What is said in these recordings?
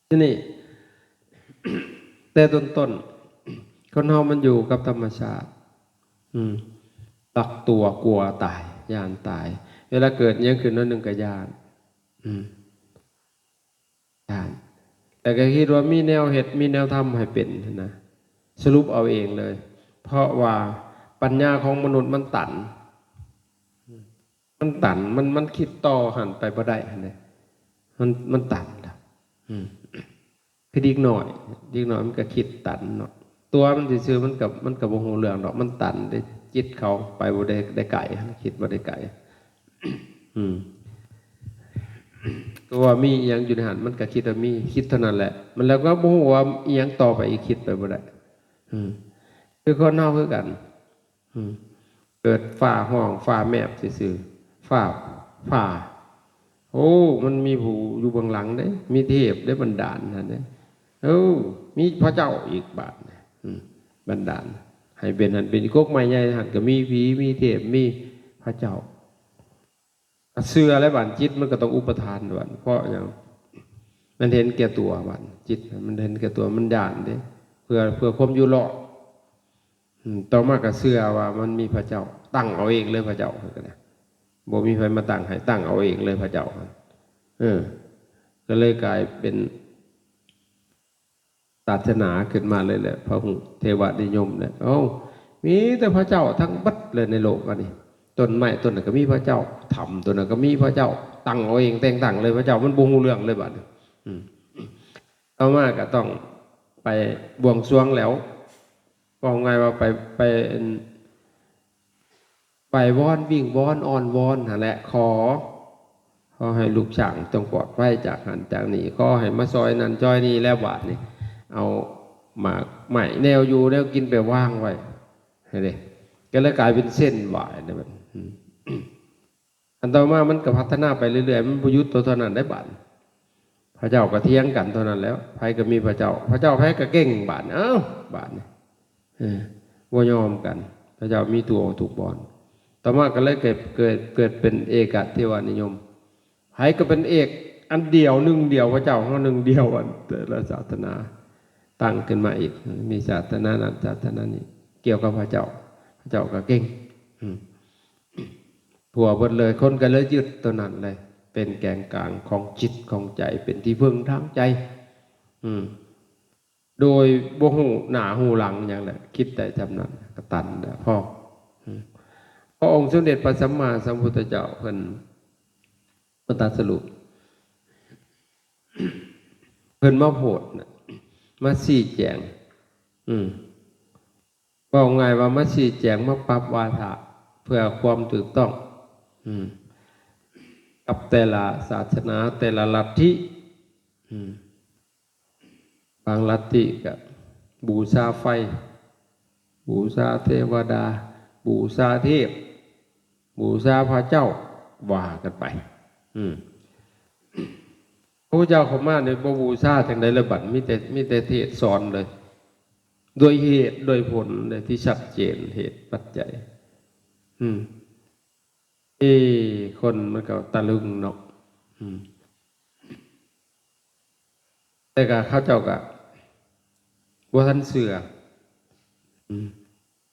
ทีนี้ แต่ต้นคนเฮามันอยู่กับธรรมชาติตักตัวกลัวตายย่านตายเวลาเกิดยังขึ้นนั่นหนึ่งก็ย่านย่านแต่ก็คิดว่ามีแนวเหตุมีแนวทำให้เป็นนะสรุปเอาเองเลย เพราะว่าปัญญาของมนุษย์มันตันมันคิดต่อหันไปบ่ได้นะมันตันครับคือดีหน่อยมันก็คิดตันเนาะตัวมันซื่อๆมันกับวงหูเรื่องดอกมันตันได้จิตเขาไปบ่ได้ไก่คิดบ่ได้ไก่ตัวมีอีหยังอยู่ในหันมันก็คิดว่ามีคิดเท่านั้นแหละมันแล้วก็บ่ฮู้ว่าอีหยังต่อไปอีกคิดไปบ่ได้คือคนเฮาคือกันเกิดฝ่าห้องฝ่าแมบซื่อๆฝ่าโอ้มันมีผู้อยู่เบื้องหลังเด้มีเทพได้บันดาลนั่นเด้มีพระเจ้าอีกบาทบันดาลให้เป็นหันเป็นกกไม้ใหญ่หันก็มีผีมีเทพมีพระเจ้าเสื้อและบันจิตมันก็ต้องอุปทานบันเพราะอย่างมันเห็นแก่ตัวบันจิตมันเห็นแก่ตัวมันด่านเด้เพื่อความอยู่รอดต่อมากับเสื้อว่ามันมีพระเจ้าตั้งเอาเองเลยพระเจ้าก็ได้บ่มีใครมาตั้งให้ตั้งเอาเองเลยพระเจ้าก็เลยกลายเป็นศาสนาขึ้นมาเลยแหละพระหุเทวนิยมเนี่ยมีแต่พระเจ้าทั้งบัดเลยในโลกอันนี้ต้นไม้ต้นนั้นก็มีพระเจ้าธรรมต้นนั้นก็มีพระเจ้าตั้งเอาเองแต่งตั้งเลยพระเจ้ามันบ่ฮู้เรื่องเลยบัดนี้เอามาก็ต้องไปบวงสรวงแล้วบอกไงว่าไปวอนวิ่งวอนอ่อนวอนนั่นแหละขอให้ลูกช่างต้องปลอดภัยจากหันจากนี้ขอให้มาซอยนั้นจอยนี้แล้วบาดนี่เอาหมากใหม่แนวอยู่แนวกินไปว่างไว้ให้เลยก็เลยกลายเป็นเส้นหวายนะมันอันต่อมามันก็พัฒนาไปเรื่อยๆมันประยุทธ์ตัวเท่านั้นได้บาดพระเจ้าก็เที่ยงกันเท่านั้นแล้วไผก็มีพระเจ้าไผก็เก่งบาดบาดนี่ว่ายอมกันพระเจ้ามีตัวถูกบอลต่อมาก็เลยเกิดเป็นเอกเทวานิยมไผก็เป็นเอกอันเดียวหนึ่งเดียวพระเจ้าเขาหนึ่งเดียวอันแต่ละศาสนาตั้งขึ้นมาอีกมีศาสนานั้นศาสนานี้เกี่ยวกับพระเจ้าก็เก่งผัวเบิดเลยคนก็เลยยึดตัวนั้นเลยเป็นแกนกลางของจิตของใจเป็นที่พึ่งทางใจโดยบ่หูหน้าหูหลังอย่างไรคิดแต่จำนั้นกตันพ่อพระองค์สมเด็จพระสัมมาสัมพุทธเจ้าเพิ่นตรัสรู้เพิ่นมาโพดมาชี้แจงบอกไงว่ามาชี้แจงมาปรับวาทะเพื่อความถูกต้องกับแต่ละศาสนาแต่ละลัทธิบางลัทธิก็บูชาไฟบูชาเทวดาบูชาเทพบูชาพระเจ้าว่ากันไปพระพุทธเจ้าเขามาในบูชาทางใดระบัดมีแต่เทศสอนเลยโดยเหตุโดยผลเลยที่ชัดเจนเหตุปัจจัยคนมันก็ตะลึงเนาะแต่ก็เขาเจ้าก็บ่ทันเสือ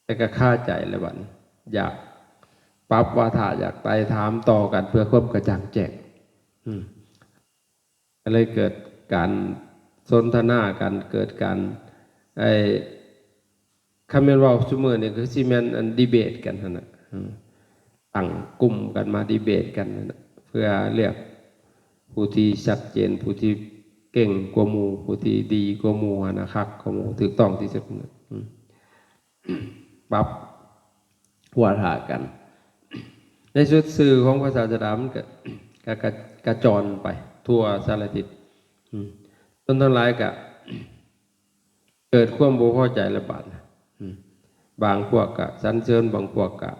แต่ก็ค่าใจเลยบัดอยากปรับวาทะอยากไต่ถามต่อกันเพื่อความกระจ่างแจ้งก็เลยเกิดการสนทนากันเกิดการคำเมนว่าซุมื้อนี่คือสิแม่นอันดีเบตกันนั่นน่ะตั้งกลุ่มกันมาดีเบตกันนั่นน่ะเพื่อเลือกผู้ที่ชัดเจนผู้ที่เก่งกว่าหมู่ผู้ที่ดีกว่าหมู่นะครับกว่าหมู่ถูกต้องที่สุดปรับวาทะกันในสุดสื่อของภาษาศาสนามันก็กระจรไปทั่วสารทิศต้นทั้งหลายก็เกิดความบ่พอใจระบาดบางพวกก็สรรเสริญบางพวกก็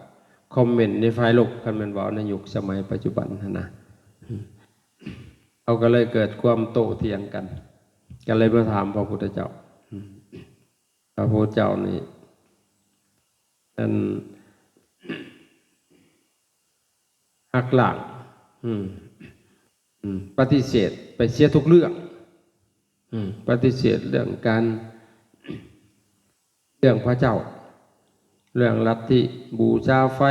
คอมเมนต์ในฝ่ายลบกันเป็นว่าในยุคสมัยปัจจุบันนะเขาก็เลยเกิดความโต้เถียงกันก็เลยมาถามพระพุทธเจ้าพระพุทธเจ้านี่นั่นหักหลังปฏิเสธไปเสียทุกเรื่อง ปฏิเสธเรื่องการเรื่องพระเจ้าเรื่องลัทธิบูชาไฟ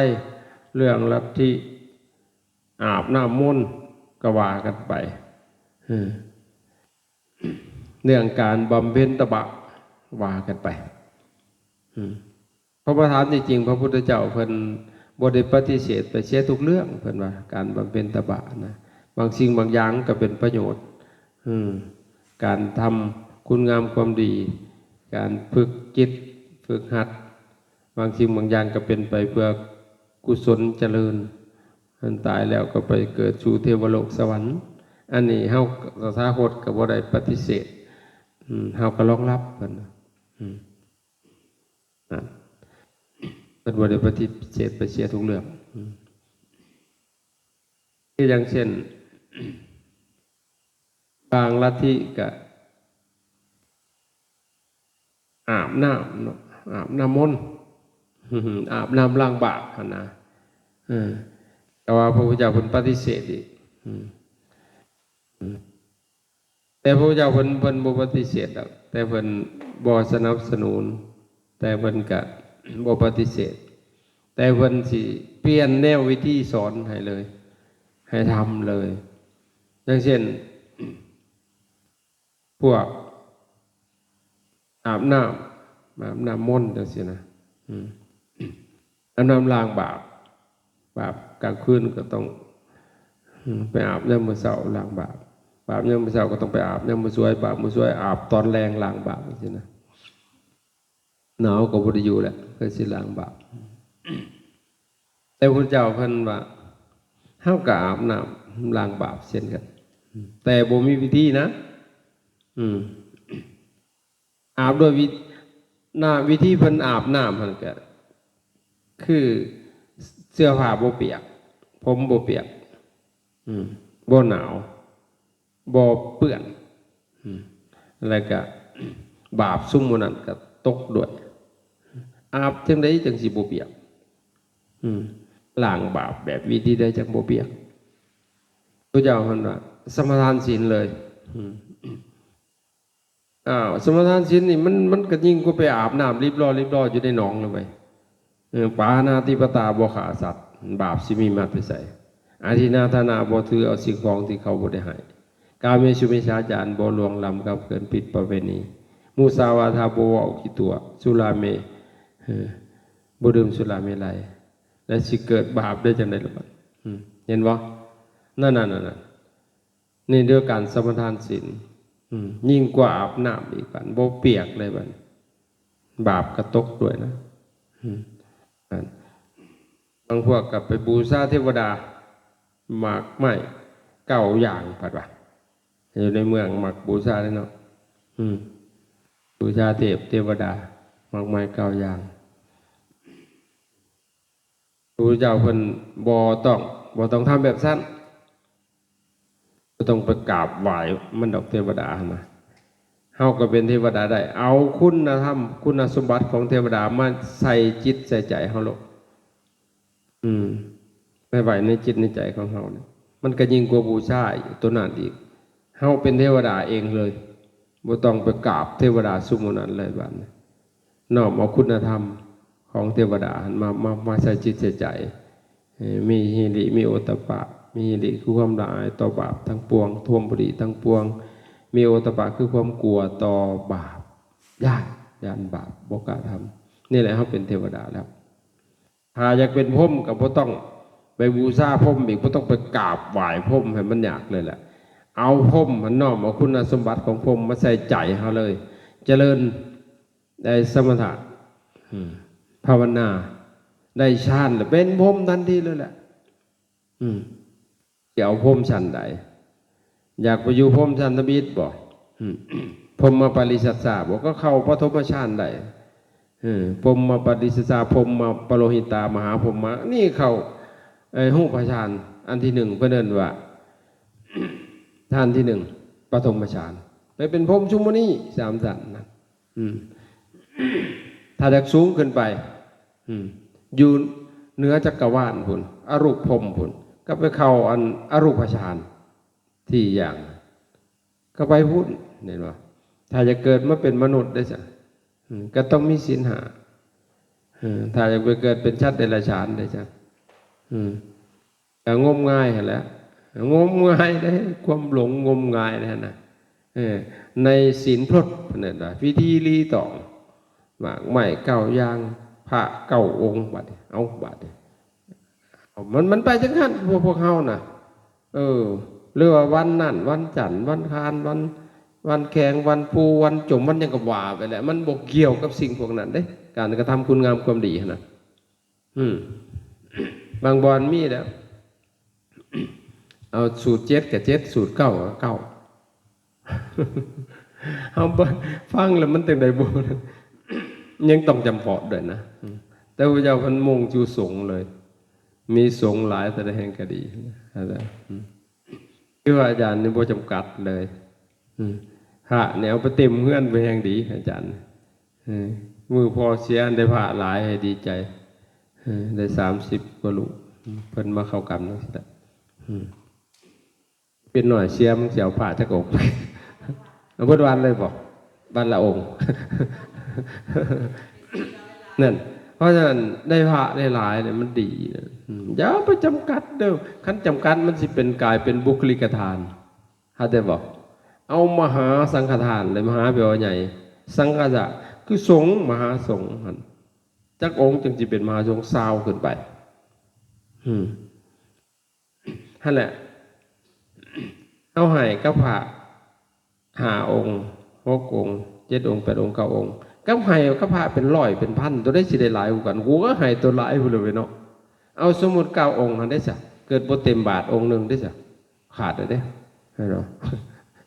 เรื่องลัทธิอาบน้ำมนต์ก็ว่ากันไปเรื่องการบำเพ็ญตบะว่ากันไปเพราะประธานจริงๆพระพุทธเจ้าเพิ่นบ่ได้ปฏิเสธไปเสียทุกเรื่องเพิ่นว่าการบำเพ็ญตบะนะบางสิ่งบางอย่างก็เป็นประโยชน์การทำคุณงามความดีการฝึกจิตฝึกหัดบางสิ่งบางอย่างก็เป็นไปเพื่อกุศลเจริญอันตายแล้วก็ไปเกิดสู่เทวโลกสวรรค์อันนี้เฮาตถาคตก็บ่ได้ปฏิเสธเฮาก็รองรับเพิ่นบ่ได้ปฏิเสธไปเสียทุกเรื่องคืออย่างเช่นบางลัทธิก็อาบน้ำมนต์อาบน้ำล้างบาปนะแต่ว่าพระพุทธเจ้าเพิ่นปฏิเสธอีกแต่พระพุทธเจ้าเพิ่นบ่ปฏิเสธหรอกแต่เพิ่นบ่สนับสนุนแต่เพิ่นก็บ่ปฏิเสธแต่เพิ่นสิเปลี่ยนแนววิธีสอนให้เลยให้ทำเลยอย่างเช่นพวกอาบน้ำมนต์จังซี่นะอาบน้ำล้างบาปกลางคืนก็ต้องไปอาบยามมื้อเช้าล้างบาปยามมื้อเช้าก็ต้องไปอาบยามมื้อสวยบาปมื้อสวยอาบตอนแลงล้างบาปจังซี่นะหนาวก็บ่ได้อยู่แหละก็สิล้างบาปแต่พระเจ้าเพิ่นว่าเฮาก็อาบน้ำล้างบาปเช่นกันแต่บ่มีวิธีนะอาบโดยวิธีเพิ่นอาบน้ำมันก็คือเสื้อผ้าบ่เปียกผมบ่เปียกบ่หนาวบ่เปื้อนแล้วก็บาปซุ่มหมู่นั้นก็ตกด้วยอาบจังได๋จังสิบ่เปียกล้างบาปแบบวิธีใดจังบ่เปียกพระเจ้าเพิ่นว่าสมาทานศีลเลยสมาทานศีลนี่มันก็ยิ่งกว่าไปอาบน้ำรีบร้ออยู่ในหนองเลยไปปานาติปตาบ่ฆ่าสัตว์บาปสิมีมาแต่ไสอาทินาทนาบ่ถือเอาสิ่งของที่เขาบ่ได้ให้กาเมสุมิจฉาจารบ่ลวงล้ำกับเกินผิดประเวณีมุสาวาทาบ่เว้าขี้ตัวสุราเมบ่ดื่มสุราเมลัยและสิเกิดบาปได้จังได๋ล่ะบัดเห็นบ่นั่นนี่เรื่องการสมาทานศีลยิ่งกว่าอาบน้ำอีกบัดบ่เปียกเลยบัดบาปก็ตกด้วยนะบางพวกก็ไปบูชาเทวดาหมากไม้9อย่างผัดว่าอยู่ในเมืองหมากบูชาได้เนาะบูชาเทวดาหมากไม้9อย่างพระพุทธเจ้าเพิ่นบ่ต้องทำแบบสั้นบ่ต้องไปกราบไหว้มันดอกเทวดานะเฮาก็เป็นเทวดาได้เอาคุณธรรมคุณสมบัติของเทวดามาใส่จิตใส่ใจเฮาโลกไม่ไหวในจิตในใจของเฮาเนี่ยมันก็ยิ่งกว่าบูชาตัวนั้นอีกเฮาเป็นเทวดาเองเลยบ่ต้องไปกราบเทวดาซุมนั้นเลยบัดนี้น้อมเอาคุณธรรมของเทวดามาใส่จิตใส่ใจมีหิริมีโอตตัปปะมีหิริคือความละอายต่อบาปทั้งปวงท่วมบุรีทั้งปวงมีโอตตัปปะคือความกลัวต่อบาปญาณบาปบ่กล้าทำนี่แหละเฮาเป็นเทวดาแล้วถ้าอยากเป็นพรหมก็บ่ต้องไปบูชาพรหมอีกบ่ต้องไปกราบไหว้พรหมให้มันยากเลยแหละเอาพรหมมันน้อมเอาคุณสมบัติของพรหมมาใส่ใจเฮาเลยเจริญได้สมถะภาวนาได้ฌานแล้วเป็นพรหมทันทีเลยแหละจะเอาพรหมชั้นใดอยากไปอยู่พรหมชั้นตบิดบ่พรหมปริสัสสะบ่ก็เข้าปฐมฌานได้พรหมปริสัสสะพรหมปโลหิตามหาพรหมนี่เข้าหูปฌานอันที่1เพิ่นเอิ้นว่าฌานที่1ปฐมฌานไปเป็นพรหมชุมนี3ชั้นนะถ้าอยากสูงขึ้นไปอยู่เหนือจักรวาลพุ่นอรูปพรหมพุ่นก็ไปเข้าอันอรูปฌานที่อย่างก็ไปพุ่นเห็นบ่ ถ้าจะเกิดมาเป็นมนุษย์ได้จ้ะก็ต้องมีศีลห้าถ้าจะไปเกิดเป็นชัดเดรัจฉานได้จ้ะแต่งมงายแหละงมงายได้ความหลงงมงายได้นะในศีลพรตเนี่ยนะพิธีรีตองหมากไม้เก้าอย่างพระเก้าองค์บัดเอาบัดมันไปจังหันพวกเฮาน่ะเรียกว่าวันนั่นวันจันทร์วันคานวันแข่งวันปูวันจมวันยังกับว่าไปแหละมันบกเกี่ยวกับสิ่งพวกนั้นเด้การกระทำคุณงามความดีนะบางบอนมีแล้วเอาสูตร7กับ7สูตร9กับ9เอาฟังแล้วมันตั้งใดบ่ยังต้องจำเพาะด้วยนะแต่พระเจ้าพันมงจูสงเลยมีสงหลายแต่ละแห่งก็ดีคือว่าอาจารย์นี่บ่จำกัดเลยพระเนี่ยเอาไปเต็มเงื่อนไปแห่งดีอาจารย์มือพอเสียได้พระหลายให้ดีใจได้30กว่าลูกเพิ่นมาเข้ากรรมนั่นสิเป็นหน่อยเสียมเสียวพระจะกบเอาเพิ่นวันเลยบอกวันละองค์นั่นเพราะฉะนั้นได้พระได้หลายเนี่ยมันดีอย่าไปจำกัดเด้อคันจำกัดมันสิเป็นกายเป็นบุคลิกทานเขาได้บอกเอามหาสังฆทานเลยมหาแปลว่าใหญ่สังฆะคือสงฆ์มหาสงฆ์จักองค์จึงจะเป็นมหาสงฆ์ซาวขึ้นไปนั่นแหละเอาให้กับพระ5 องค์ 6 องค์ 7 องค์ 8 องค์ 9 องค์กับให้กับพระเป็นร้อยเป็นพันตัวได้สิได้หลายกว่ากันกูก็ให้ตัวหลายพุ่นเลยเนาะเอาสมมุติ9 องค์ได้ซะเกิดบ่เต็มบาทองค์นึงได้ซะขาดได้เด้ให้เนาะ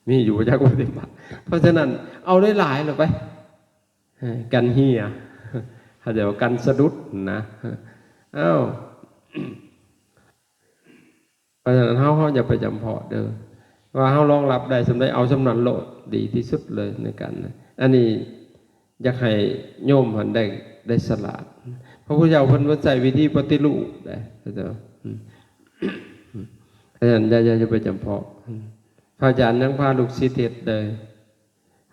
มีอยู่จักบ่เต็มบาทเพราะฉะนั้นเอาได้หลายเลยไปกันเฮียเขาจะว่ากันสะดุดนะเพราะฉะนั้นเขาอย่าไปจำเพาะเด้อว่าเขารองรับได้สำได้เอาสำนันโลดดีที่สุดเลยในการอันนี้อยากให้โยมหันได้สละพระพุทธเจ้าเพิ่นว่าใจวิธีปฏิรูปได้เข้าใจเพราะฉะนั้นอย่าไปจำเพาะพระอาจารย์ยังพาลูกศิษย์เฮ็ดเลย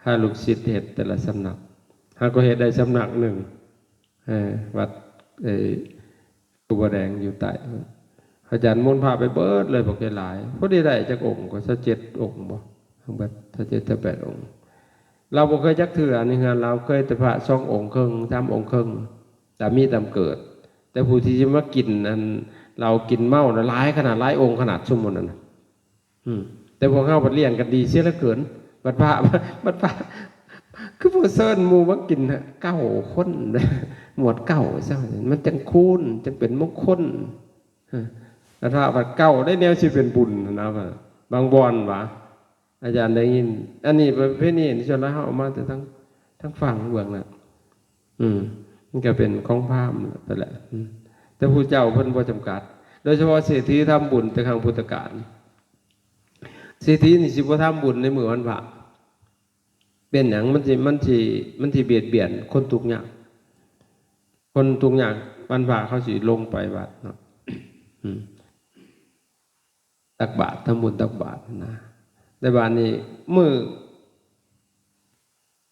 พาลูกศิษย์เฮ็ดแต่ละสำนักหาก็เฮ็ดได้สำนักหนึ่งวัดกุบแดงอยู่ใต้อาจารย์มนต์พาไปเบิดเลยบอกหลายพอได้จักองค์ก็สัก7 องค์บ่ทั้งบัดถ้า7 ถ้า 8 องค์เราบ่เคยจักเถื่อในงานเราเคยแต่พระ2 องค์ครึ่ง3 องค์ครึ่งแต่มีตามเกิดแต่ผู้ที่จะมากินอันเรากินเมาหลายขนาดหลายองค์ขนาดชั่วโมงนั้นแต่พวกเขาบัดเลี้ยงกันดีเสียเหลือเกินบัดพระคือพวกเซิร์นมูมากิน9 คนหมวด9ซะมันจังคูณจังเป็นมงคลแต่ถ้าบัด9ได้แนวสิเป็นบุญนะบางบอนวะอาจารย์ได้ยินอันนี้ประเภทนี้ที่ชนแล้วเขาเอามาแต่ทั้งฝั่งเบื้องน่ะมันก็เป็นของพราหมณ์ไปแหละแต่ผู้เจ้าเพิ่นบ่จำกัดโดยเฉพาะเศรษฐีทำบุญแต่ครั้งพุทธกาลเศรษฐีนี่สิบ่ทำบุญในมื้อวันพระเป็นหยังมันสิเบียดเบียนคนทุกข์ยากคนทุกข์ยากวันพระเขาสิลงไปวัดเนาะตักบาตรทำบุญตักบาตรนะในบ้านนี้มือ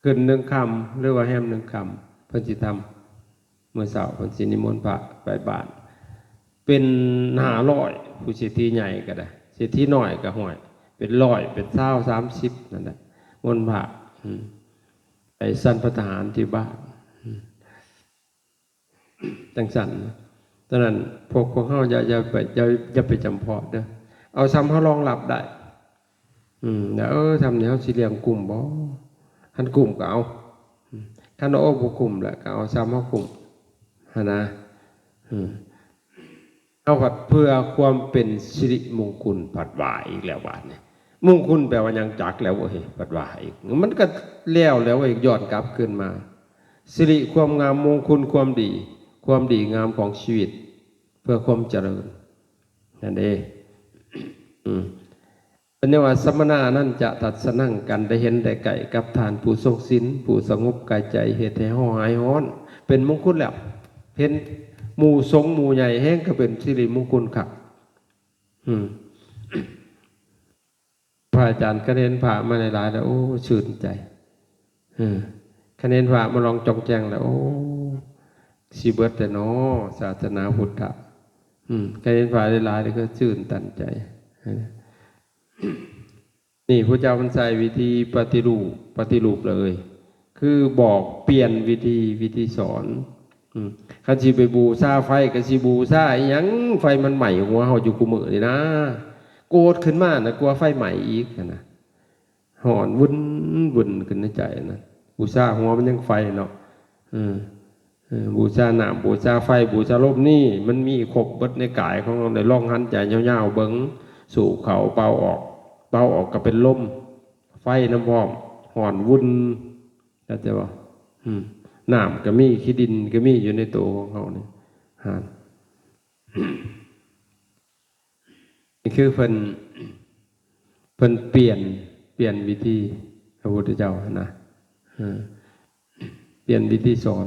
ขึ้น1 ค่ำหรือว่าแฮม1 ค่ำเพิ่นสิทำมื้อเช้าเพิ่นสินิมนต์พระไปบาตรเป็น500ผู้เศรษฐีใหญ่ก็ได้เศรษฐีน้อยก็ห้อยเป็น100เป็น20 30นั่นแหละมนต์พระไปสั่นพระทหารที่บ้านจังสั่นตอนนั้นพวกเขาอย่าไปจำเพาะเด้อเอาซ้ำเขารองรับได้แล้วทำเนี่ยเขาสิเลี้ยงกลุ่มบ่คันกลุ่มก็เอาคันโอ้บ่กลุ่มแหละก็เอาซ้ำเขากลุ่มนะเอาผัดเพื่อความเป็นสิริมงคลผัดวายอีกแล้วบาดเนี่ยมงคลแปลว่ายังจักแล้วเฮ้ยผัดวายอีกมันก็แล้วอีกย้อนกลับขึ้นมาสิริความงามมงคลความดีงามของชีวิตเพื่อความเจริญนั่นเองเป็นเรียกว่าสมณะนั่นจะตัดสนั่งกันได้เห็นได้ไก่กับทานผู้ทรงศีลผู้สงบกายใจเหตุให้ห่อหายฮ้อนเป็นมงคลแล้วเห็นหมู่สงฆ์หมู่ใหญ่แห้งก็เป็นสิริมงคลครับพระอาจารย์ก็เห็นพระมาหลายๆแล้วโอ้ชื่นใจ คะแนนพระมาลองจองแจงแล้วโอ้สิเบิดแต่น้อศาสนาพุทธะคะแนนพระหลายๆเลยก็ชื่นตันใจนี่พระเจ้ามันใส่วิธีปฏิรูปเลยคือบอกเปลี่ยนวิธีสอนคันสิไปบูชาไฟก็สิบูชาอีหยังไฟมันใหม่หัวเฮาอยู่กูมื้อนี่นะโกรธขึ้นมานะกลัวไฟใหม่อีกนะหอนวุ่นขึ้นในใจนะบูชาหัวมันยังไฟเนาะบูชาน้ำบูชาไฟบูชาลมนี่มันมีครบเบิดในกายของเราในร่องหันใจยาวๆเบิ้งสู่เขาเป่าออกก็เป็นลมไฟน้ำพร้อมหอนวุ่นเข้าใจป่ะน้ำก็มีขี้ดินก็มีอยู่ในตัวของเขาเนี่ยนี่คือเพิ่นเปลี่ยนวิธีพระพุทธเจ้านะเปลี่ยนวิธีสอน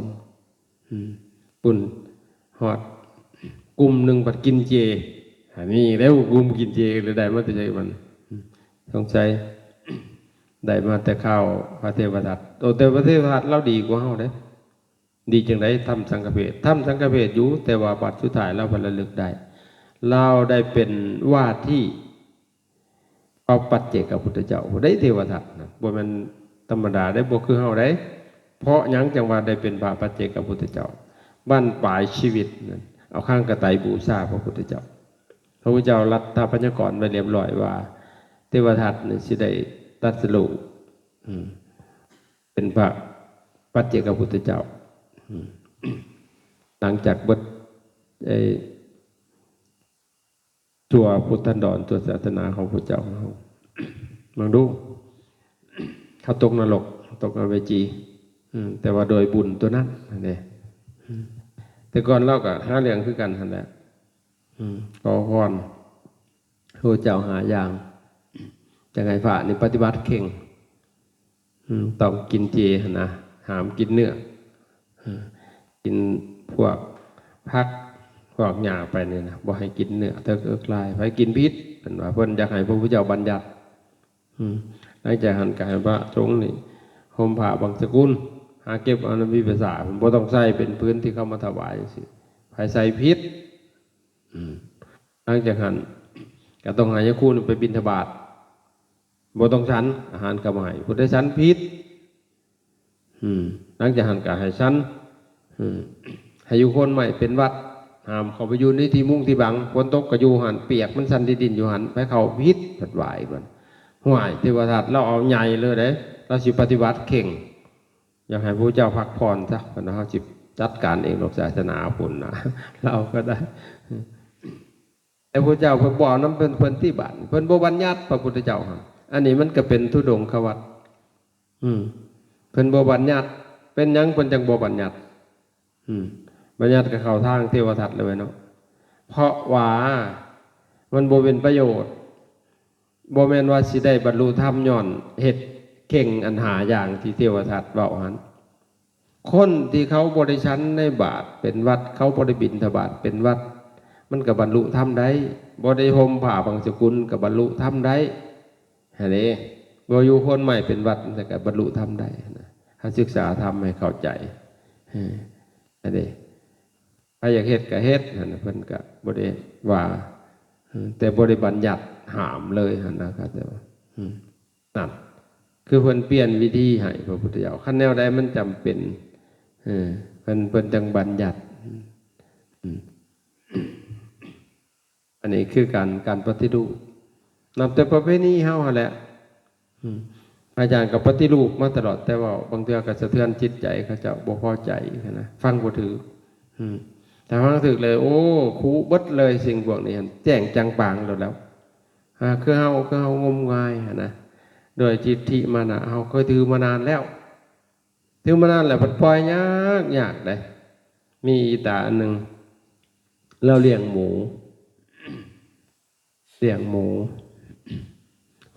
ปุ่นหอดกลุ่มหนึ่งปัดกินเจนี่แล้วกลุ่มกินเจหรือได้มาแต่ใจมันสงสัยได้มาแต่ข้าวพระเทวทัตแต่พระเทวทัตเราดีกว่าเฮาเด้ดีจังไดทำสังฆเพศอยู่แต่ว่าบัดสุดท้ายเราระลึกได้เราได้เป็นว่าที่เอาปัจเจกพุทธเจ้าได้เทวทัตนะบ่แม่นธรรมดาได้บ่คือเฮาได้เพราะยังจังว่าได้เป็นพระปัจเจกพุทธเจ้าบ้านปลายชีวิตนั้นเอาข้างกระต่ายบูชาพระพุทธเจ้าพระพุทธเจ้ารัตถปัญญกรไว้เรียบร้อยว่าเทวทัตนี่สิได้ตรัสรู้เป็นพระปัจเจกพุทธเจ้าหลังจากบทตัวพุทธันดรตัวศาสนาของพระเจ้าลองดูเขาตกนรกตกอเวจีแต่ว่าโดยบุญตัวนั้นนี่แต่ก่อนเล่ากับหาเรื่องคือกันนั่นแหละขอพรพระเจ้าหาอย่างจะไงฝ่านี่ปฏิบัติเข่งต้องกินเจนะหามกินเนื้อกินพวกพักพวกหญ้าไปเนี่ยนะบ่ให้กินเนื้อเธอเอิกลายไปกินพิษเป็นว่าเพิ่นอยากให้พระพุทธเจ้าบัญญัติหลังจากหันกายพระสงฆ์นี่ห่มผ้าบางสกุลหาเก็บเอาน้ำวิปัสสาผมบ่ต้องใส่เป็นพื้นที่เข้ามาถวายสิภายใส่พิษหลังจากหันก็ต้องหายาคูไปบิณฑบาตบ่ต้องฉันอาหารกระหม่พุทธฉันพิษหลังจากหันก็ให้ฉันให้อยู่คนใหม่เป็นวัดห้ามเขาไปอยู่ในที่มุ่งที่บังฝนตกก็อยู่หันเปียกมันสันดินอยู่หันไปเขาพิษผัดไหวมันห่วยเทวทัตเราเอาใหญ่เลยเด้เราสิปฏิบัติเข่งอยากให้พระเจ้าพักผ่อนซะเพราะเราจิจัดการเองหลักศาสนาพุ่นนะเราก็ได้แต่พระเจ้าเพิ่นบอกน้ำเพิ่นที่บ้านเพิ่นบ่บัญญัติพระพุทธเจ้าครับอันนี้มันก็เป็นธุดงควัตเพิ่นบ่บัญญัติเป็นหยังเพิ่นจังบ่บัญญัติบัญญัติกับเขาทางเทวทัตเลยเนาะเพราะว่ามันบ่เป็นประโยชน์บ่แม่นว่าสิได้บรรลุธรรมย้อนเฮ็ดเข่งอันหาอย่างที่เทวทัตเว้าหันคนที่เขาบริชันในบาทเป็นวัดเขาบริบิณฑบาตเป็นวัดมันกับบรรลุธรรมได้บ่ได้ห่มผ้าบางสกุลกับบรรลุธรรมได้ฮะนี่บ่อยู่คนใหม่เป็นวัดแต่กับบรรลุธรรมได้นะถ้าศึกษาธรรมให้เข้าใจฮะนี่ใครอยากเฮ็ดก็เฮ็ดนะเพิ่นก็บ่ได้ว่าแต่บ่ได้บัญญัติห้ามเลยหั่นนะครับแต่ว่านั่นคือเพิ่นเปลี่ยนวิธีให้พระพุทธเจ้าคันแนวใดมันจำเป็นเพิ่นจังบัญญัติอันนี้คือการปฏิรูปนับแต่ประเพณีเฮาแหละอาจารย์กับปฏิรูปมาตลอดแต่ว่าบางเทื่อก็สะเทือนจิตใจเขาจะบ่พอใจนะฟังบ่ถือแต่ฟังถือเลยโอ้คูเบิดเลยสิ่งพวกนี้แจ้งจังปางแล้วคือเฮางมงายนะโดยจิตทิมานะเฮาเคยถือมานานแล้วถือมานานแล้วปล่อยยากเลยมีอีตาอันหนึ่งเราเลี้ยงหมู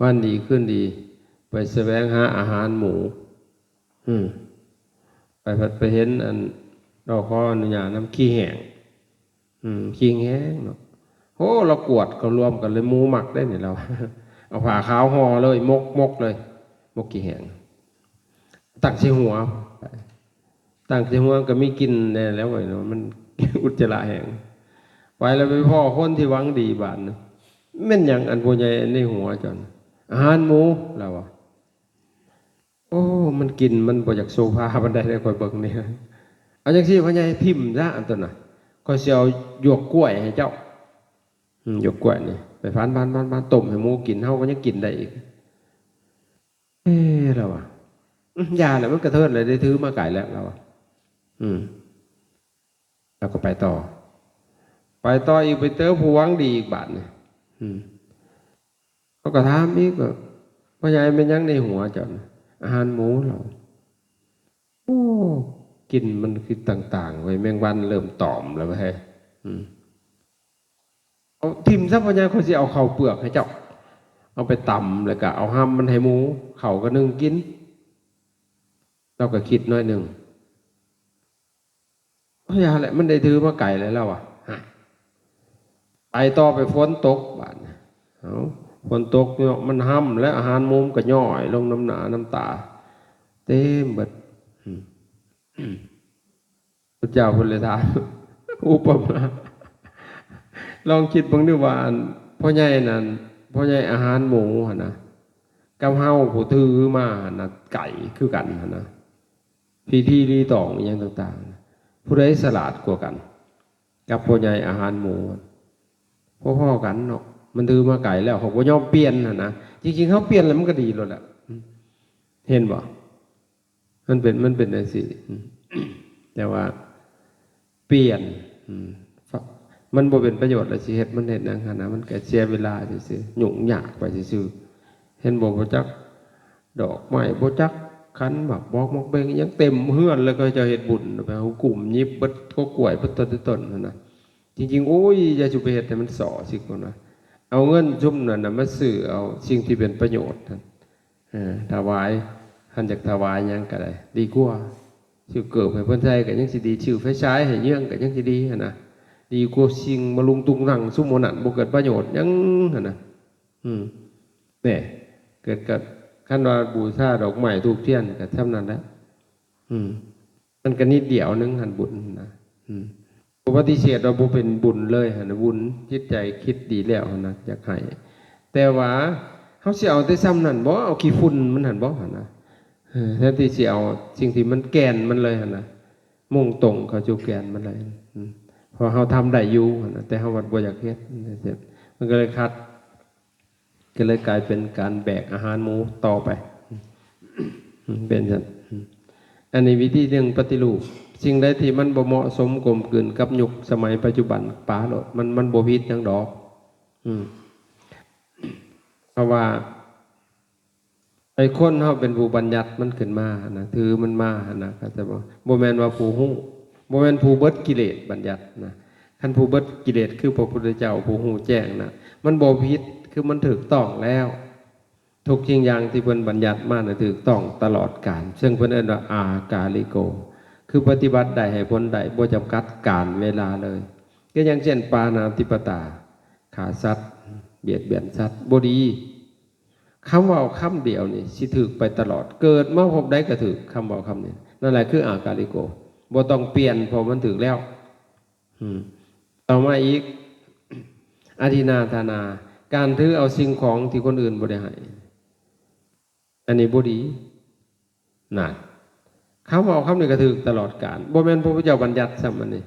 วันดีขึ้นดีไปแสวงหาอาหารหมูไปเห็นอันเราขออนุญาตน้ำขี้แห้งขี้แห้งเนาะโอ้เรากวดก็รวมกันเลยหมูหมักได้เนี่ยเราเอาผ้าขาวห่อเลยมกเลยมกขี้แห้ง ตั้งใส่หัวตั้งใส่หัวก็มีกินแน่แล้วไอ้เนาะมัน อุจจาระแห้งไปแล้วไปพ่อคนที่หวังดีบาดนะแม่นหยังอันผู้ใหญ่ในหัวจนอาหารหมูแล้วอ่ะโอ้มันกินมันบ่อยากโซฟาบันไดได้คอยเบิ่งนี่เอาจังซี่พ่อใหญ่พิมพ์ซะอันตัวน่ะคอยสิเอาหยวกกล้วยให้เจ้าหยวกกล้วยนี่ไปฟานต้มให้หมูกินเฮาก็ยังกินได้อีกแล้วอ่ะยาแล้วมันกระเทินเลยได้ถือมาไก่แล้วเราอ่ะแล้วก็ไปต่ออีกไปเจอผู้หวังดีอีกบาทเนี่ยเขาก็ถามอีกว่าพ่อใหญ่เป็นยังในหัวจอนอาหารหมูเราโอ้กินมันคือต่างๆไว้แมงวันเริ่มตอมแล้วไปให้เอาทิมซะพ่อใหญ่เขาสิเอาเข่าเปลือกให้เจ้าเอาไปตำแล้วก็เอาห้ำมันให้หมูเข่าก็นึ่งกินเราก็คิดน้อยหนึ่งพ่อใหญ่แหละมันได้ถือมาไก่เลยแล้วอ่ะไปต่อไปฝนตกบาดเอาฝนตกเนาะมันห้ำและอาหารมุมก็ย่อยลงน้ำหนาน้ำตาเต็มเบิดพระเจ้าพุทธทาสอุปมาลองคิดเบิ่งดูว่าพ่อใหญ่นั่นพ่อใหญ่อาหารหมูหั่นนะกับเฮาผู้ถือมาหั่นนะไก่คือกันหั่นนะพิธีรีตองอย่างต่างๆผู้ใดฉลาดกว่ากันกับพ่อใหญ่อาหารหมูพ่อๆกันเนาะมันถือมาไก่แล้วเขาก็ยอมเปลี่ยนนะจริงๆเขาเปลี่ยนแล้วมันก็ดีแล้วแหละเห็นบ่มันเป็นอะไรสิแต่ว่าเปลี่ยนมันบ่เป็นประโยชน์ละสิเฮ็ดมันเฮ็ดจังซั่นนะมันก็เสียเวลาซื่อๆยุ่งยากไปซื่อๆเห็นบ่จักดอกไม้บ่จักขันหมากบอกมกเบงยังเต็มเฮือนแล้วก็จะเฮ็ดบุญไปเอากลุ่มยิบเบิดก็กล้วยเบิดต้นนั่นน่ะจริงๆโอ้ยอย่าจุไปเฮ็ดให้มันส่อสิคนนะเอาเงินจุ่มนั่นน่ะมาซื้อเอาสิ่งที่เป็นประโยชน์ถวายท่านอยากถวายยังก็ได้ดีกว่าชื่อเกิดให้เพิ่นใช้ก็ยังสิดีชื่อไฟฉายให้เยื่องก็ยังสิดีหั่นน่ะดีกว่าสิ่งมาลุงตุงนั่งซุ่มโมนั่นบ่เกิดประโยชน์ยังหั่นน่ะเนี่ยเกิดกับคันว่าบูชาดอกไม้ธูปเทียนก็เท่านั้นแหละมันก็นิดเดียวนึงหั่นบุญนะปฏิเสธเราบ่เป็นบุญเลยหั่นบุญจิตใจคิดดีแล้วหั่นนะอยากให้แต่ว่าเฮาสิเอาแต่ซ้ำนั่นบ่เอาขี้ฝุ่นมันหั่นบ่หั่นนะแทนที่สิเอาสิ่งที่มันแก่นมันเลยหั่นนะมุ่งตรงเข้าสู่แก่นมันเลยพอเฮาทำได้อยู่หั่นนะแต่เฮาบ่อยากเฮ็ดมันก็เลยก็เลยกลายเป็นการแบกอาหารหมูต่อไปเป็นซั่นอันนี้วิธีหนึ่งปฏิรูปสิ่งใดที่มันบ่เหมาะสมกลมกลืนกับยุคสมัยปัจจุบันปาโลดมันบ่ผิดจังดอกเพราะว่าไอ้คนเฮาเป็นผู้บัญญัติมันขึ้นมานะถือมันมานะก็จะบ่แม่นว่าผู้ฮู้บ่แม่นผู้เบิดกิเลสบัญญัตินะคันผู้เบิดกิเลสคือพระพุทธเจ้าผู้ฮู้แจ้งนะมันบ่ผิดคือมันถูกต้องแล้วทุกสิ่งอย่างที่เพิ่นบัญญัติมาน่ะถูกต้องตลอดกาลซึ่งเพิ่นเอิ้นว่าอากาลิโกคือปฏิบัติได้ให้ผลได้บ่จำกัดกาลเวลาเลยก็อย่างเช่นปาณาติปตาฆ่าสัตว์เบียดเบียนสัตว์บ่ดีคำว่าคำเดียวนี่สิถูกไปตลอดเกิดมาพบได้ก็ถูกคำว่าคำนี้นั่นแหละคืออากาลิโกบ่ต้องเปลี่ยนเพราะมันถูกแล้วต่อมาอีกอธินาทานาการถือเอาสิ่งของที่คนอื่นบ่ได้ให้อันนี้บ่ดีนั่นคำว่าคำนี้ก็ถือตลอดกาลบ่แม่นพระพุทธเจ้าบัญญัติซ้ำอันนี้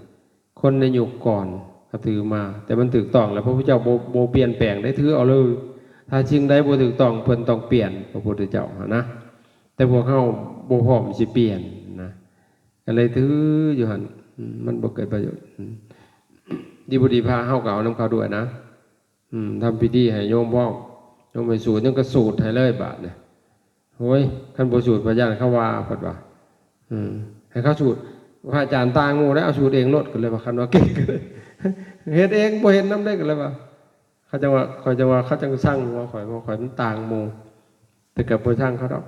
คนในยุคก่อนก็ถือมาแต่มันถูกต้องแล้วพระพุทธเจ้าบ่เปลี่ยนแปลงได้ถือเอาเลยถ้าสิ่งใดบ่ถูกต้องเพิ่นต้องเปลี่ยนพระพุทธเจ้านะแต่พวกเฮาบ่พร้อมสิเปลี่ยนนะก็เลยถืออยู่หั่นมันบ่เกิดประโยชน์ดีบ่ดีพาเฮาก็เอานำเขาด้วยนะทำพิธีให้โยมพ่อโยมไปสูตรยังก็สูตรให้เลยบาดเนี่ยโอ้ยคันบ่สูตรพระญาณเขาว่าเพิ่นว่าให้เขาสูตรพระอาจารย์ต่างหมู่แล้วเอาสูตรเองโลดกันเลยว่าคันว่าเก่งกันเลยเฮ็ดเองบ่เฮ็ดนำได้กันเลยว่าเขาจะว่าเขาจะสร้างว่าข่อยมันต่างหมู่แต่กับบ่สร้างเขาดอก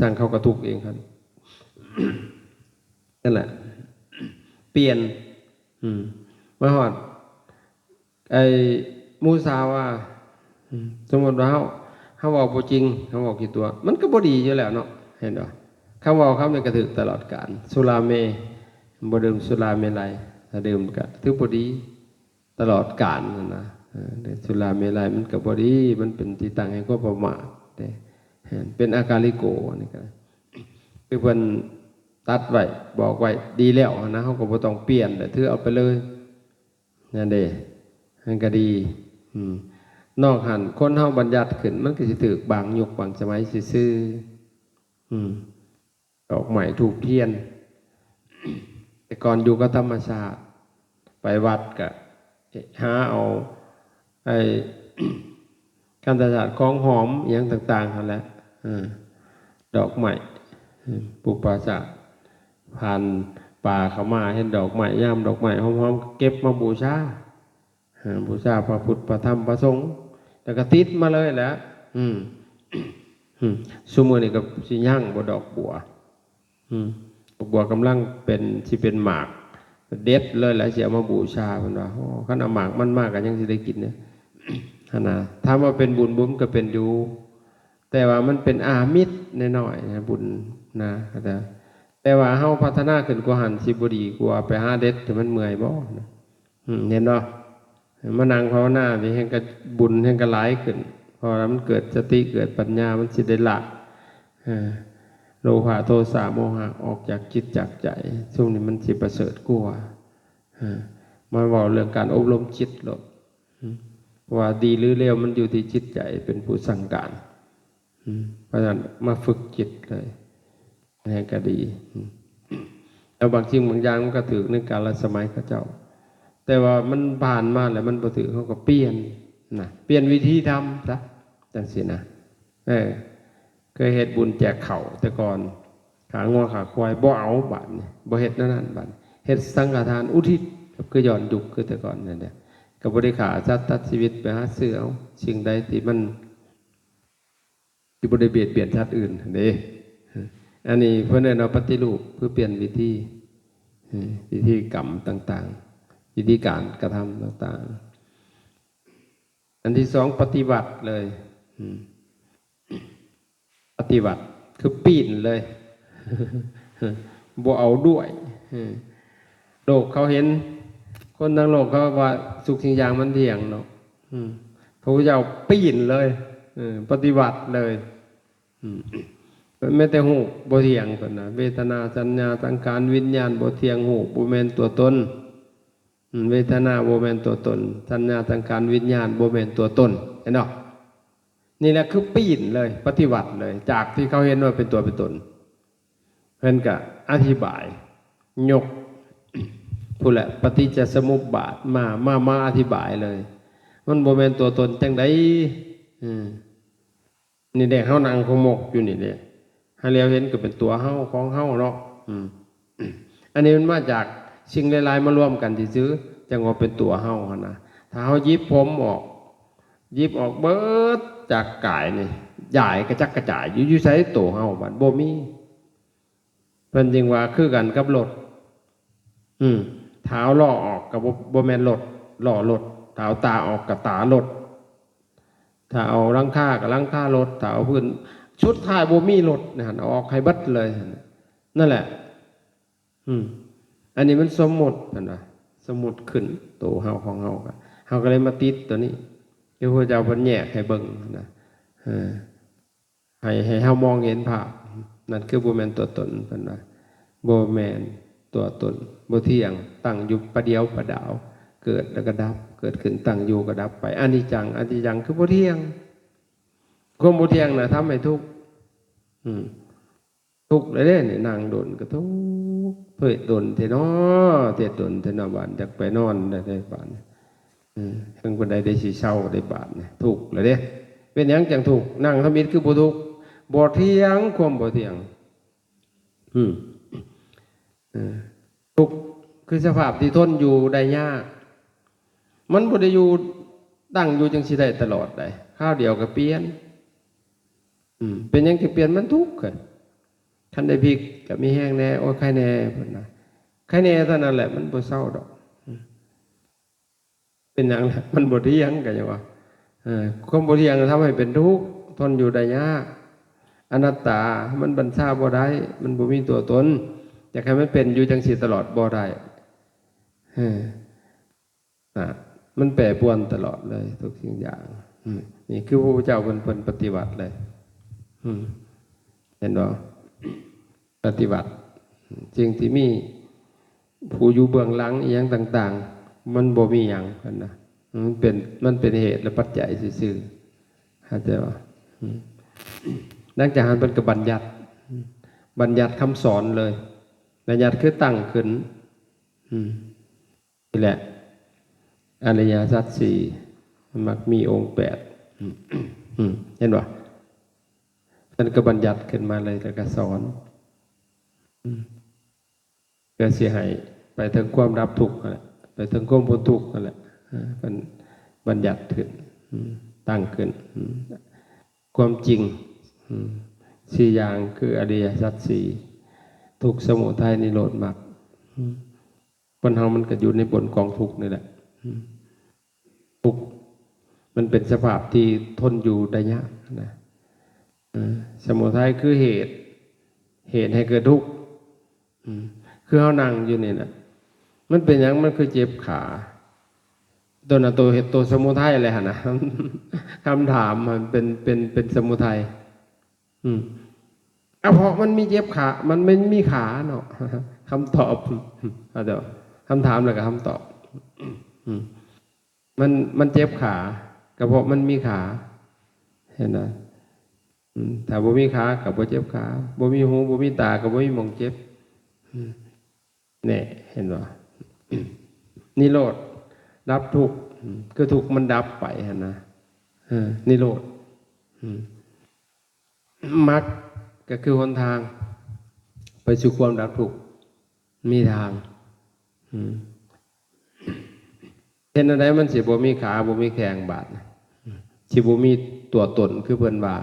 สร้างเขาก็ทุกข์เองครับนั่นแหละเปลี่ยนมาฮอดไอ้มูซาว่าสมมติว่าเขาบอกบ่จริงเขาบอกกี่ตัวมันก็บ่ดีอยู่แล้วเนาะให้ ห็นบ่คำว่าคำนี้ก็ถือตลอดกาลสุราเมบ่ดื่มสุราเมลัยถ้าดื่มก็ถือบ่ดีตลอดกาลนั่นนะสุราเมลัยมันก็บ่ดีมันเป็นที่ตั้งแห่งความประมาทเป็นอากาลิโกนี่ก็คือเพิ่นตัดไว้บอกไว้ดีแล้วนะเฮาก็บ่ต้องเปลี่ยนแต่ถือเอาไปเลยนั่นเด้มันก็ดีนอกหันคนเฮาบัญญัติขึ้นมันก็สิถูกบางยุคบางสมัยซื่อดอกไม้ธูปเทียนแต่ก่อนอยู่กับธรรมชาติไปวัดก็หาเอาไอ้การตลาดของหอมอย่างต่างๆนั่นแหละดอกไม้ปลูกป่าจากผ่านป่าเข้ามาเห็นดอกไม้ย่ามดอกไม้หอมๆเก็บมาบูชาพระพุทธพระธรรมพระสงฆ์แล้วก็ติดมาเลยแหละซุมื้อนี้ก็สิย่างบ่ดอกบัวดอกบัวกำลังเป็นสิเป็นหมากเด็ดเลยแหละสิเอามาบูชาเพิ่นว่าโอ้คันเอาหมากมันมากก็ยังสิได้กินเนี่ยนะถ้าว่าเป็นบุญบุญก็เป็นอยู่แต่ว่ามันเป็นอามิตรน้อยๆนะบุญนะแต่ว่าเฮาพัฒนาขึ้นกว่าหันสิบ่ดีกว่าไปหาเด็ดแต่มันเมื่อยบ่เห็นบ่มานั่งภาวนานี่แห่งก็บุญแห่งก็หลายขึ้นพอมันเกิดสติเกิดปัญญามันสิได้ละโลภะโทสะโมหะออกจากจิตจากใจช่วงนี้มันสิประเสริฐกว่ามาบอกเรื่องการอบรมจิตหรอกว่าดีหรือเลวมันอยู่ที่จิตใจเป็นผู้สั่งการเพราะฉะนั้นมาฝึกจิตเลยให้ก็ดีแล้วบางสิ่งบางอย่างมันก็ถือในกาลสมัยพระเจ้าแต่ว่ามันผ่านมาแล้วมันบ่ถือเขาก็เปลี่ยนนะเปลี่ยนวิธีทำซะจังสินะเคยเฮ็ดบุญแจกเข่าแต่ก่อนขางัวขาควายบ่เอาบัดนี่บ่เฮ็ดนั่นบัดเฮ็ดสังฆทานอุทิศคือย้อนยุคคือแต่ก่อนนั่นแหละก็บ่ได้ฆ่าสัตว์ตัดชีวิตไปหาซื้อเอาสิ่งใดที่มันที่บ่ได้เบียดเบียนสัตว์อื่นเด้อันนี้เพิ่นเอาปฏิรูปเพื่อเปลี่ยนวิธีกรรมต่างๆวิธีการกระทำต่างๆอันที่สองปฏิบัติเลยปฏิบัติคือปีนเลยบ่เอาด้วยโลกเขาเห็นคนทั้งโลกเขาว่าสุขสิ่งอย่างมันเที่ยงเนาะพระพุทธเจ้าปีนเลยปฏิบัติเลยไม่แต่หูบ่เที่ยงคนนะเวทนาสัญญาสังขารวิญญาณบ่เที่ยงหูบ่แม่นตัวตนเวทนาบ่แม่นตัวตนสัญญาสังขารวิญญาณบ่แม่นตัวตนเห็นเนาะนี่แหละคือปีนเลยปฏิบัติเลยจากที่เขาเห็นว่าเป็นตัวเป็นตนเพิ่นก็อธิบายยกผู้แหละปฏิจจสมุปบาทมาอธิบายเลยมันบ่แม่นตัวตนจังไดนี่แดงเฮานั่งคงมกอยู่นี่แหละให้แล้วเห็นก็เป็นตัวเฮาของเฮาเนาะอันนี้มันมาจากสิ่งหลายๆมารวมกันที่ซื้อจังว่าเป็นตัวเฮาหั่นนะถ้าเฮายิบผมออกเบิดจากกายนี่ใหญ่กระจักกระจายอยู่ไสตัวเฮาบัดบ่มีเพิ่นจึงว่าคือกันกับรถเท้าล่อออกกับบ่แม่นรถล่อรถเท้าตาออกกับตารถถ้าเอาหลังคากับหลังคารถถ้าเอาพื้นชุดท้ายบ่มีรถนะเอาออกให้เบิดเลยนั่นแหละอันนี้มันสมมุตินั่นน่ะสมมุติขึ้นตัวเฮาของเฮาก็เลยมาติดตัวนี้ที่พระเจ้าเพิ่นแยกให้เบิ่งนะให้เฮามองเห็นภาพนั่นคือบ่แม่นตัวตนเพิ่นว่าบ่แม่นตัวตนบ่เที่ยงตั้งอยู่ประเดียวประดาวเกิดแล้วก็ดับเกิดขึ้นตั้งอยู่ก็ดับไปอนิจจังคือบ่เที่ยงความบ่เที่ยงน่ะทำให้ทุกข์ทุกข์เลยเด้นี่นั่งโดนก็ทุกข์เพิ่นโดนเทน้อเทศโดนเทนบานจักไปนอนได้บานเพิ่นคนใดได้สิเศร้าได้บานทุกข์เลยเด้เป็นหยังจังทุกข์นั่งทำอิฐคือบ่ทุกข์บ่เที่ยงความบ่เที่ยงทุกข์คือสภาพที่ทนอยู่ได้ยากมันบ่ได้อยู่ตั้งอยู่จังสิได้ตลอดได้ข้าวเดียวก็เปลี่ยนเป็นหยังสิเปลี่ยนมันทุกข์คันได้พริกก็มีแห้งแน่โอ้ยไข่แน่เพิ่นน่ะไข่แน่เท่านั้นแหละมันบ่เศร้าดอกเป็นหยังล่ะมันบ่เที่ยงก็จังว่าความบ่เที่ยงทำให้เป็นทุกข์ทนอยู่ได้ยากอ อนัตตามันบัญชาบ่ได้มันบ่มีตัวตนอยากให้มันเป็นอยู่จังซี่ตลอดบ่ได้มันแปรปรวนตลอดเลยทุกสิ่งอย่างนี่คือพระพุทธเจ้าเพิ่นปฏิบัติเลยเห็นบ่ปฏิบัติสิ่งที่มีผู้อยู่เบื้องหลังอีหยังต่างๆมันบ่มีหยังกันนะมันเป็นเหตุและปัจจัยซื่อๆเข้าใจบ่ดังจากนั้นเป็นก็บัญญัติคำสอนเลยบัญญัติคือตั้งขึ้นนี่แหละอริยสัจสี่มักมีองค์8เห็นบ่มันก็บัญญัติขึ้นมาเลยแล้วก็สอนเพื่อสิให้ไปถึงความดับทุกข์ไปถึงความพ้นทุกข์นั่นแหละมันบัญญัติขึ้นตั้งขึ้นความจริง4อย่างคืออริยสัจสี่ทุกข์สมุทัยนิโรธมรรคคนเฮามันก็อยู่ในบนกองทุกข์นี่แหละทุกข์มันเป็นสภาพที่ทนอยู่ได้ยากนะสมุทัยคือเหตุให้เกิดทุกข์คือเฮานั่งอยู่นี่นะมันเป็นหยังมันคือเจ็บขาตัวสมุทัยอะไรฮะนะคำถามมันเป็นสมุทัยเพราะมันมีเจ็บขามันไม่มีขาเนาะคำตอบเดี๋ยวคำถามแล้วก็คำตอบมันเจ็บขาก็เพราะมันมีขาเห็นไหมถ้าบ่มีขากับบ่เจ็บขาบ่มีหูบ่มีตากับบ่มีมองเจ็บเนี่ยเห็นบ่นิโรธดับทุกข์คือทุกข์มันดับไปนะนิโรธมรรคก็คือหนทางไปสู่ความดับทุกข์มีทางเห็นอะไรมันสิบ่มีขาบ่มีแข้งบาดสิบ่มีตัวตนคือเพิ่นว่า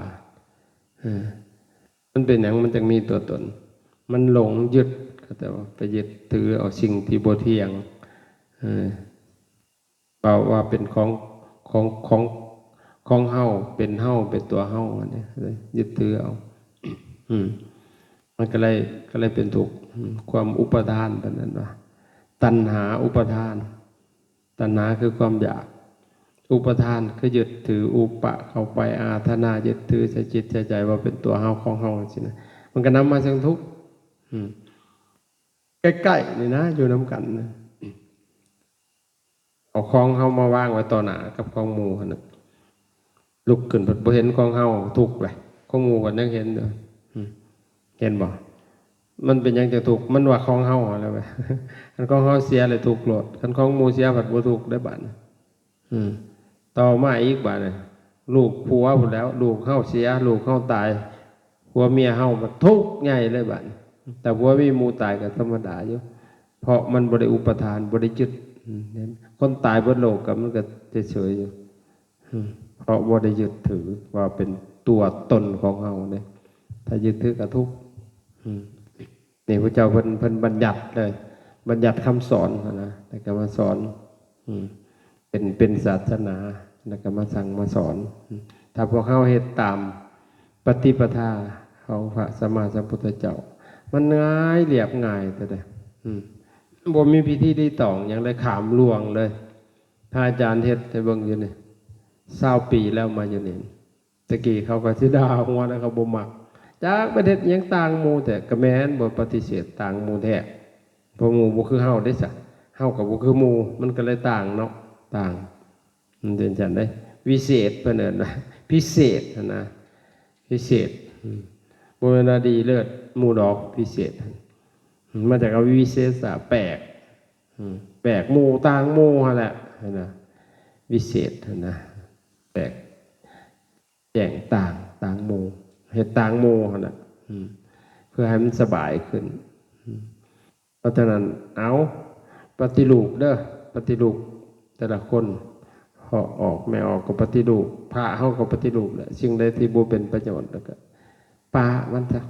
มันเป็นอย่างมันจึงมีตัวตนมันหลงยึดแต่ว่าไปยึดถือเอาสิ่งที่บ่เที่ยงว่าเป็นของเฮาเป็นเฮาเป็นตัวเฮาอันนี้ยึดถือเอามันก็เลยเป็นทุกข์ความอุปทานแบบนั้นว่าตัณหาอุปทานตัณหาคือความอยากอุปทานคือยึดถืออุปะเข้าไปอาทนายึดถือใส่จิตใส่ใจว่าเป็นตัวเฮาของเฮาสินะมันก็นำมาซึ่งทุกข์ใกล้ๆนี่นะอยู่น้ำกันนะเอาของเฮามาวางไว้ต่อหน้ากับของหมู่นะลุกขึ้นบ่เห็นของเฮาทุกข์เลยของหมู่ก็ยังเห็นอยู่เห็นบ่มันเป็นยังจะทุกข์มันว่าของเฮาอะไรไปคันของเฮาเสียเลยทุกข์โลดคันของหมู่เสียผัดบ่ทุกข์ได้บัดต่อมาอีกบัดน่ะลูกผัวพุ่นแล้วลูกเฮาเสียลูกเฮาตายผัวเมียเฮามันทุกข์ใหญ่เลยบัดแต่ผัวมีหมู่ตายก็ธรรมดาอยู่เพราะมันบ่ได้อุปทานบ่ได้ยึดคนตายบนโลกกับมันก็เฉยๆอยู่เพราะบ่ได้ยึดถือว่าเป็นตัวตนของเฮาเนี่ยถ้ายึดถือก็ทุกข์นี่พระเจ้าเพิ่นบัญญัติเลยบัญญัติคำสอนนะแต่ก็มาสอนเป็นศาสนาแล้วก็มาสั่งมาสอนถ้าพวกเฮาเฮ็ดตามปฏิปทาของพระสัมมาสัมพุทธเจ้ามันง่ายเรียบง่ายแต่บ่มีพิธีรีตองอย่างไรขามลวงเลยถ้าอาจารย์เฮ็ดให้เบิ่งอยู่นี่20 ปีแล้วมาอยู่นี่ตะกี้เขาก็สิด่าหัวแล้วเขาบ่มักจากประเทศยังต่างหมู่แต่ก็แม้นบ่ปฏิเสธต่างหมู่แท้เพราะหมู่บ่คือเฮาได้ซะเฮาก็บ่คือหมู่มันก็เลยต่างเนาะต่างมันเป็นจังได๋วิเศษเพิ่นเอิ้นว่าพิเศษนะพิเศษบ่แม่นดีเลิศหมู่ดอกพิเศษมาจากวิเศษแปลกหมู่ต่างหมู่หั่นแหละนะวิเศษนะแปลกแจ้งต่างหมู่เฮ็ดต่างหมู่หั่นน่ะเพื่อให้มันสบายขึ้นเพราะฉะนั้นเอาปฏิรูปเด้อปฏิรูปแต่ละคนพอออกไม่ออกก็ปฏิรูปพระเฮาก็ปฏิรูปแหละสิ่งใดที่บ่เป็นประโยชน์แล้วก็ปะมันซะ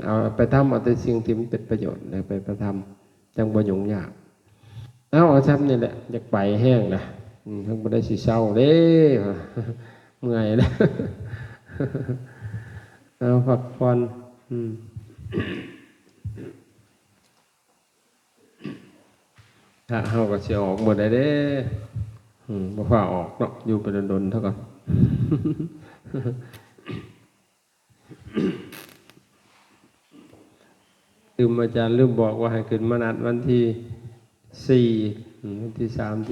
เอาไปทำเอาแต่สิ่งที่มันเป็นประโยชน์แล้วไปประทำจังบ่ยุ่งยากเอาซ้ำนี่แหละอยากไปแห้งนะทั้งบ่ได้สิเศร้าเด้เมื่อยแล้ว เอาพักผ่อนถ้าเฮาก็สิออกหมดได้เด้บ่ฟ้าออกเนาะอยู่ไปดนๆเท่ากันลืมอาจารย์ลืมบอกว่าให้ขึ้นมานัดวันที่4วันที่3